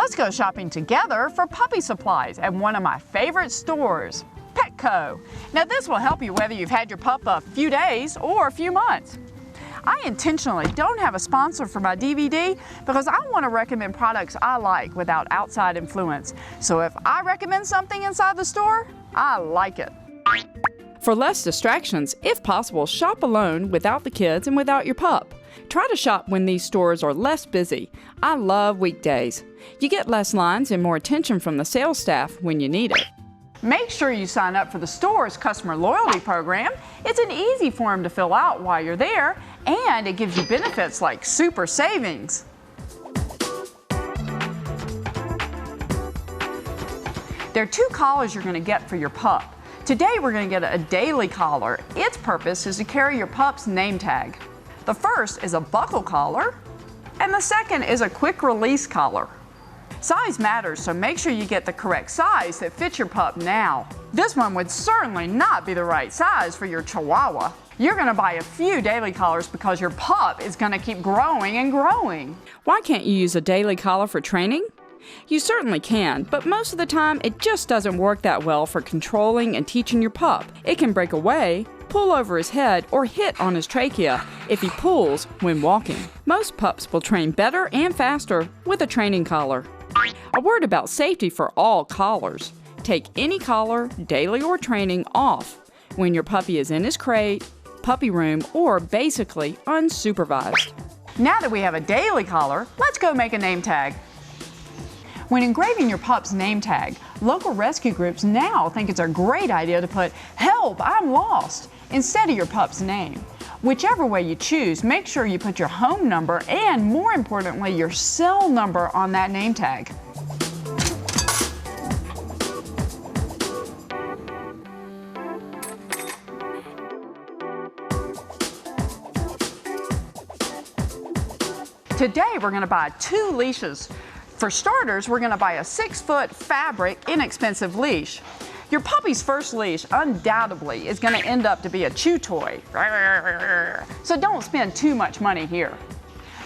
Let's go shopping together for puppy supplies at one of my favorite stores, Petco. Now this will help you whether you've had your pup a few days or a few months. I intentionally don't have a sponsor for my DVD because I want to recommend products I like without outside influence. So if I recommend something inside the store, I like it. For less distractions, if possible, shop alone without the kids and without your pup. Try to shop when these stores are less busy. I love weekdays. You get less lines and more attention from the sales staff when you need it. Make sure you sign up for the store's customer loyalty program. It's an easy form to fill out while you're there, and it gives you benefits like super savings. There are 2 collars you're going to get for your pup. Today we're going to get a daily collar. Its purpose is to carry your pup's name tag. The first is a buckle collar, and the second is a quick release collar. Size matters, so make sure you get the correct size that fits your pup now. This one would certainly not be the right size for your Chihuahua. You're going to buy a few daily collars because your pup is going to keep growing and growing. Why can't you use a daily collar for training? You certainly can, but most of the time it just doesn't work that well for controlling and teaching your pup. It can break away, pull over his head, or hit on his trachea if he pulls when walking. Most pups will train better and faster with a training collar. A word about safety for all collars. Take any collar, daily or training, off when your puppy is in his crate, puppy room, or basically unsupervised. Now that we have a daily collar, let's go make a name tag. When engraving your pup's name tag, local rescue groups now think it's a great idea to put "Help, I'm lost" instead of your pup's name. Whichever way you choose, make sure you put your home number and, more importantly, your cell number on that name tag. Today we're going to buy 2 leashes. For starters, we're going to buy a 6-foot fabric inexpensive leash. Your puppy's first leash undoubtedly is going to end up to be a chew toy. So don't spend too much money here.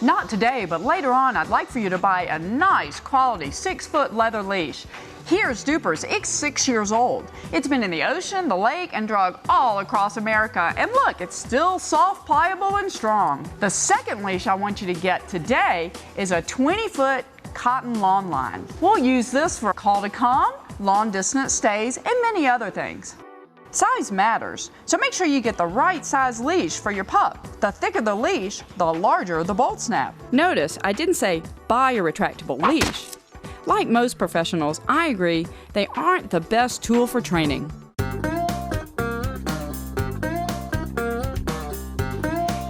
Not today, but later on I'd like for you to buy a nice quality 6-foot leather leash. Here's Duper's. It's 6 years old. It's been in the ocean, the lake, and drug all across America. And look, it's still soft, pliable, and strong. The second leash I want you to get today is a 20-foot cotton lawn line. We'll use this for call to come, long distance stays, and many other things. Size matters, so make sure you get the right size leash for your pup. The thicker the leash, the larger the bolt snap. Notice I didn't say buy a retractable leash. Like most professionals, I agree they aren't the best tool for training.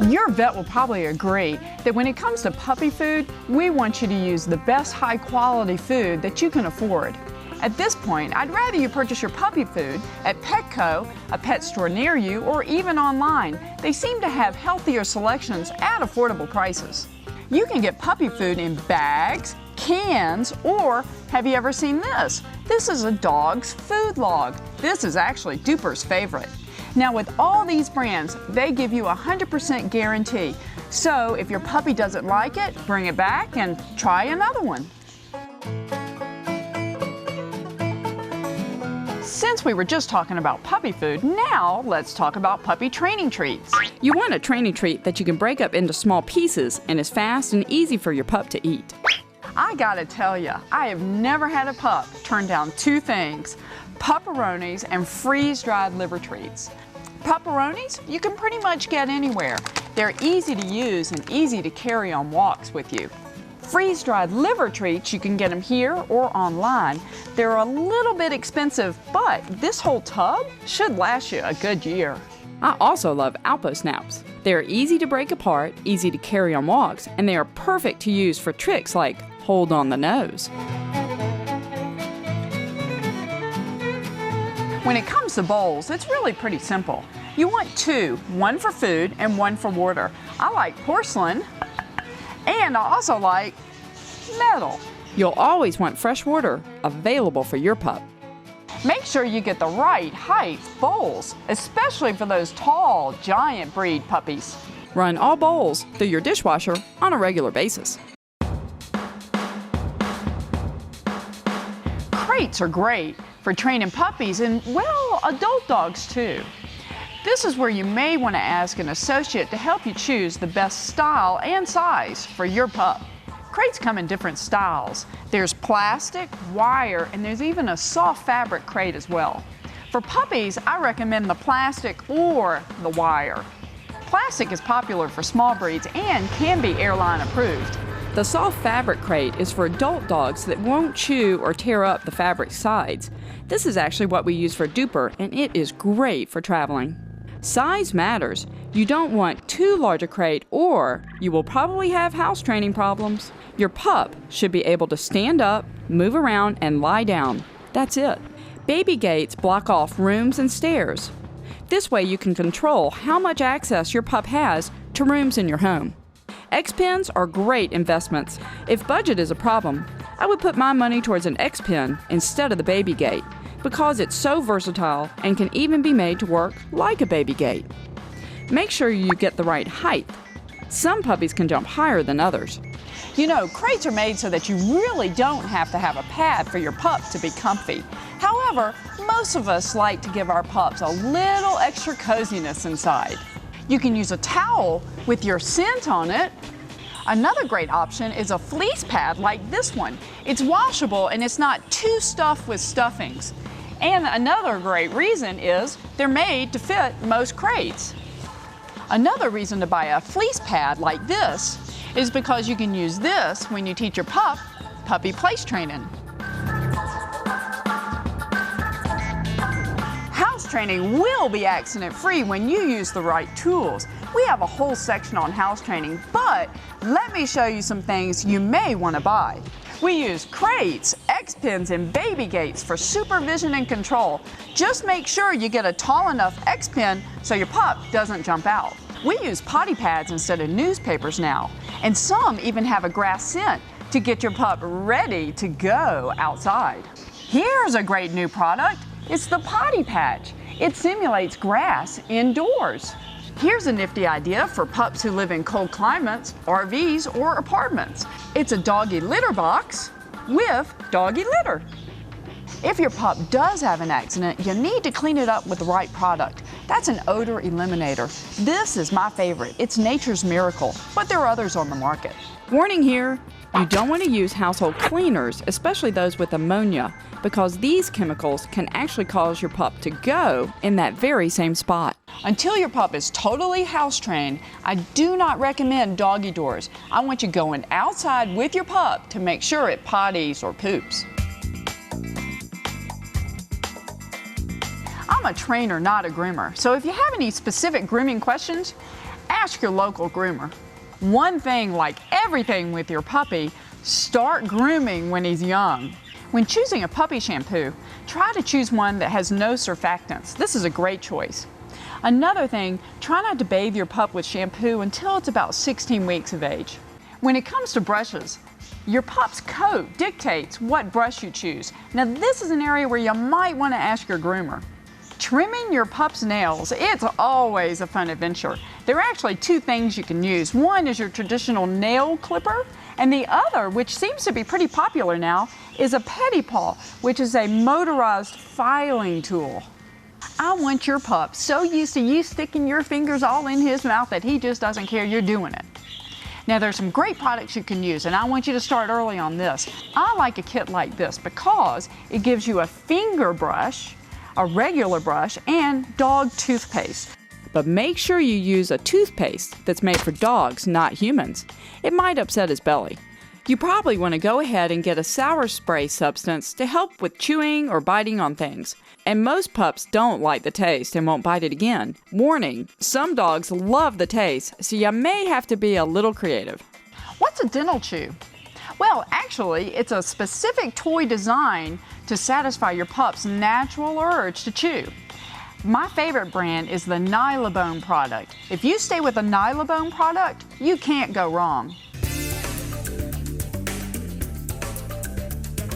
Your vet will probably agree that when it comes to puppy food, we want you to use the best high quality food that you can afford. At this point, I'd rather you purchase your puppy food at Petco, a pet store near you, or even online. They seem to have healthier selections at affordable prices. You can get puppy food in bags, cans, or have you ever seen this? This is a dog's food log. This is actually Duper's favorite. Now with all these brands, they give you a 100% guarantee. So if your puppy doesn't like it, bring it back and try another one. Since we were just talking about puppy food, now let's talk about puppy training treats. You want a training treat that you can break up into small pieces and is fast and easy for your pup to eat. I gotta tell you, I have never had a pup turn down 2 things: pupperonis and freeze-dried liver treats. Pupperonis, you can pretty much get anywhere. They're easy to use and easy to carry on walks with you. Freeze-dried liver treats, you can get them here or online. They're a little bit expensive, but this whole tub should last you a good year. I also love Alpo Snaps. They're easy to break apart, easy to carry on walks, and they are perfect to use for tricks like hold on the nose. When it comes to bowls, it's really pretty simple. You want 2, one for food and one for water. I like porcelain, and I also like metal. You'll always want fresh water available for your pup. Make sure you get the right height bowls, especially for those tall, giant breed puppies. Run all bowls through your dishwasher on a regular basis. Crates are great for training puppies and, well, adult dogs too. This is where you may want to ask an associate to help you choose the best style and size for your pup. Crates come in different styles. There's plastic, wire, and there's even a soft fabric crate as well. For puppies, I recommend the plastic or the wire. Plastic is popular for small breeds and can be airline approved. The soft fabric crate is for adult dogs that won't chew or tear up the fabric sides. This is actually what we use for Duper, and it is great for traveling. Size matters. You don't want too large a crate or you will probably have house training problems. Your pup should be able to stand up, move around, and lie down. That's it. Baby gates block off rooms and stairs. This way you can control how much access your pup has to rooms in your home. X-Pens are great investments. If budget is a problem, I would put my money towards an X-Pen instead of the baby gate because it's so versatile and can even be made to work like a baby gate. Make sure you get the right height. Some puppies can jump higher than others. You know, crates are made so that you really don't have to have a pad for your pup to be comfy. However, most of us like to give our pups a little extra coziness inside. You can use a towel with your scent on it. Another great option is a fleece pad like this one. It's washable and it's not too stuffed with stuffings. And another great reason is they're made to fit most crates. Another reason to buy a fleece pad like this is because you can use this when you teach your pup puppy place training. House training will be accident-free when you use the right tools. We have a whole section on house training, but let me show you some things you may want to buy. We use crates, X-Pens, and baby gates for supervision and control. Just make sure you get a tall enough X-Pen so your pup doesn't jump out. We use potty pads instead of newspapers now, and some even have a grass scent to get your pup ready to go outside. Here's a great new product. It's the Potty Patch. It simulates grass indoors. Here's a nifty idea for pups who live in cold climates, RVs, or apartments. It's a doggy litter box with doggy litter. If your pup does have an accident, you need to clean it up with the right product. That's an odor eliminator. This is my favorite. It's nature's miracle, but there are others on the market. Warning here, you don't want to use household cleaners, especially those with ammonia, because these chemicals can actually cause your pup to go in that very same spot. Until your pup is totally house trained, I do not recommend doggy doors. I want you going outside with your pup to make sure it potties or poops. I'm a trainer, not a groomer, so if you have any specific grooming questions, ask your local groomer. One thing, like everything with your puppy, start grooming when he's young. When choosing a puppy shampoo, try to choose one that has no surfactants. This is a great choice. Another thing, try not to bathe your pup with shampoo until it's about 16 weeks of age. When it comes to brushes, your pup's coat dictates what brush you choose. Now this is an area where you might want to ask your groomer. Trimming your pup's nails, it's always a fun adventure. There are actually two things you can use. One is your traditional nail clipper, and the other, which seems to be pretty popular now, is a petty paw, which is a motorized filing tool. I want your pup so used to you sticking your fingers all in his mouth that he just doesn't care you're doing it. Now there's some great products you can use, and I want you to start early on this. I like a kit like this because it gives you a finger brush, a regular brush, and dog toothpaste. But make sure you use a toothpaste that's made for dogs, not humans. It might upset his belly. You probably want to go ahead and get a sour spray substance to help with chewing or biting on things. And most pups don't like the taste and won't bite it again. Warning, some dogs love the taste, so you may have to be a little creative. What's a dental chew? Well, actually, it's a specific toy design to satisfy your pup's natural urge to chew. My favorite brand is the Nylabone product. If you stay with a Nylabone product, you can't go wrong.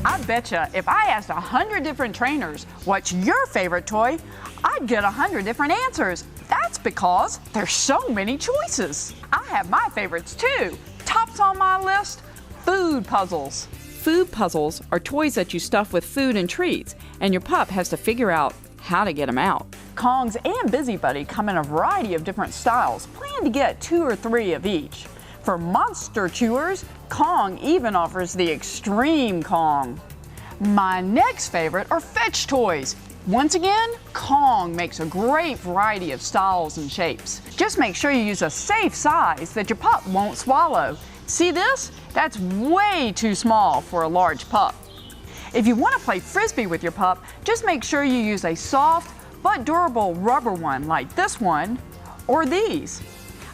I betcha if I asked 100 different trainers, what's your favorite toy? I'd get 100 different answers. That's because there's so many choices. I have my favorites too. Tops on my list, food puzzles. Food puzzles are toys that you stuff with food and treats, and your pup has to figure out how to get them out. Kongs and Busy Buddy come in a variety of different styles. Plan to get 2 or 3 of each. For monster chewers, Kong even offers the Extreme Kong. My next favorite are fetch toys. Once again, Kong makes a great variety of styles and shapes. Just make sure you use a safe size that your pup won't swallow. See this? That's way too small for a large pup. If you want to play frisbee with your pup, just make sure you use a soft but durable rubber one like this one or these.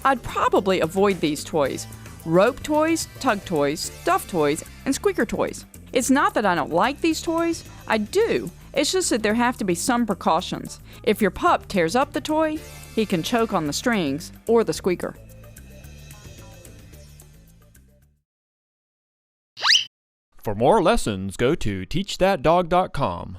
I'd probably avoid these toys: rope toys, tug toys, stuffed toys, and squeaker toys. It's not that I don't like these toys, I do. It's just that there have to be some precautions. If your pup tears up the toy, he can choke on the strings or the squeaker. For more lessons, go to teachthatdog.com.